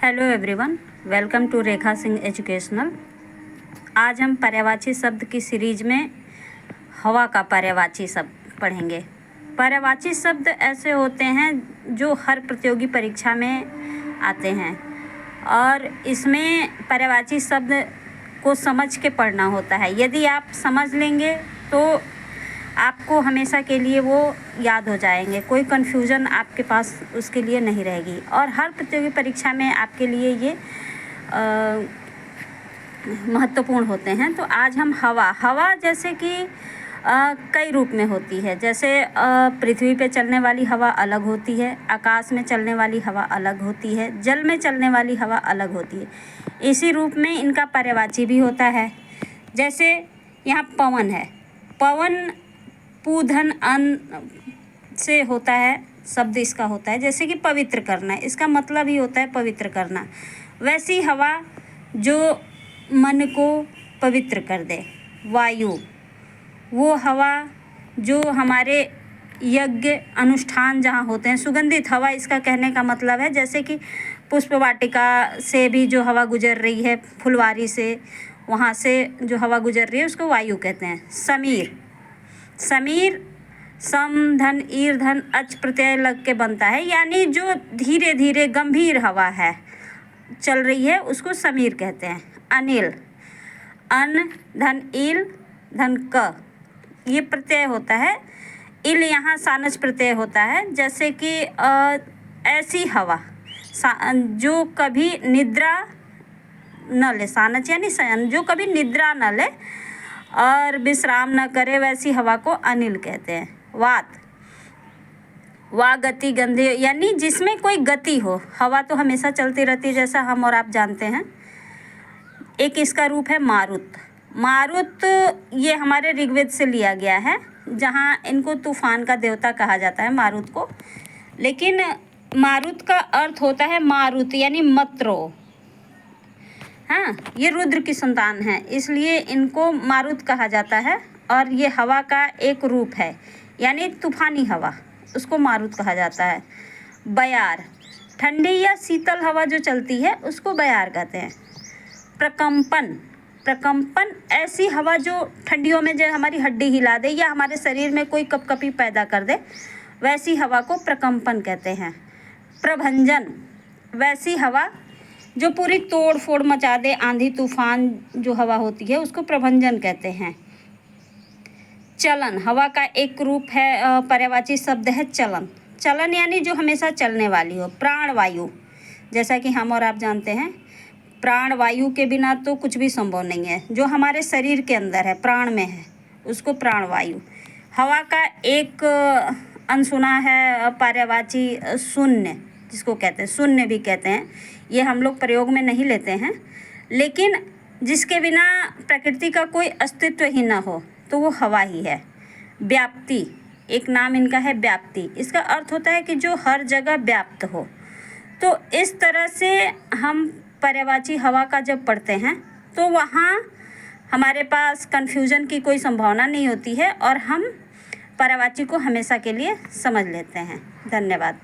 Hello everyone, welcome to Rekha Singh educational. आज हम पर्यायवाची शब्द की सीरीज में हवा का पर्यायवाची शब्द पढ़ेंगे। पर्यायवाची शब्द ऐसे होते हैं जो हर प्रतियोगी परीक्षा में आते हैं और इसमें पर्यायवाची शब्द को समझ के पढ़ना होता है। यदि आप समझ लेंगे तो आपको हमेशा के लिए वो याद हो जाएंगे, कोई कन्फ्यूज़न आपके पास उसके लिए नहीं रहेगी और हर प्रतियोगी परीक्षा में आपके लिए ये महत्वपूर्ण होते हैं। तो आज हम हवा जैसे कि कई रूप में होती है। जैसे पृथ्वी पे चलने वाली हवा अलग होती है, आकाश में चलने वाली हवा अलग होती है, जल में चलने वाली हवा अलग होती है। इसी रूप में इनका पर्यायवाची भी होता है। जैसे यहाँ पवन है, पवन पूधन अन्न से होता है, शब्द इसका होता है। जैसे कि पवित्र करना, इसका मतलब ही होता है पवित्र करना। वैसी हवा जो मन को पवित्र कर दे। वायु, वो हवा जो हमारे यज्ञ अनुष्ठान जहाँ होते हैं, सुगंधित हवा इसका कहने का मतलब है। जैसे कि पुष्प वाटिका से भी जो हवा गुजर रही है, फुलवारी से, वहाँ से जो हवा गुजर रही है उसको वायु कहते हैं। समीर सम धन ईर धन अच प्रत्यय लग के बनता है, यानी जो धीरे धीरे गंभीर हवा है, चल रही है, उसको समीर कहते हैं। अनिल, अन धन इल धन क, ये प्रत्यय होता है। इल यहाँ सानच प्रत्यय होता है। जैसे कि ऐसी हवा जो कभी निद्रा न ले, सानच यानी शयन, जो कभी निद्रा न ले और विश्राम न करे, वैसी हवा को अनिल कहते हैं। वा गति गंधे, यानी जिसमें कोई गति हो। हवा तो हमेशा चलती रहती है, जैसा हम और आप जानते हैं। एक इसका रूप है मारुत, ये हमारे ऋग्वेद से लिया गया है, जहाँ इनको तूफान का देवता कहा जाता है, मारुत को। लेकिन मारुत का अर्थ होता है मारुत, यानी मत रो। हाँ, ये रुद्र की संतान है, इसलिए इनको मारुत कहा जाता है और ये हवा का एक रूप है, यानी तूफानी हवा, उसको मारुत कहा जाता है। बयार, ठंडी या शीतल हवा जो चलती है उसको बयार कहते हैं। प्रकंपन ऐसी हवा जो ठंडियों में जो हमारी हड्डी हिला दे या हमारे शरीर में कोई कपकपी पैदा कर दे, वैसी हवा को प्रकंपन कहते हैं। प्रभंजन, वैसी हवा जो पूरी तोड़ फोड़ मचा दे, आंधी तूफान जो हवा होती है उसको प्रभंजन कहते हैं। चलन, हवा का एक रूप है, पर्यायवाची शब्द है चलन यानी जो हमेशा चलने वाली हो। प्राणवायु, जैसा कि हम और आप जानते हैं, प्राणवायु के बिना तो कुछ भी संभव नहीं है। जो हमारे शरीर के अंदर है, प्राण में है, उसको प्राणवायु। हवा का एक अनसुना है पर्यायवाची शून्य, जिसको कहते हैं, शून्य भी कहते हैं। ये हम लोग प्रयोग में नहीं लेते हैं, लेकिन जिसके बिना प्रकृति का कोई अस्तित्व ही ना हो तो वो हवा ही है। व्याप्ति, एक नाम इनका है व्याप्ति, इसका अर्थ होता है कि जो हर जगह व्याप्त हो। तो इस तरह से हम पर्यायवाची हवा का जब पढ़ते हैं तो वहाँ हमारे पास कन्फ्यूज़न की कोई संभावना नहीं होती है और हम पर्यायवाची को हमेशा के लिए समझ लेते हैं। धन्यवाद।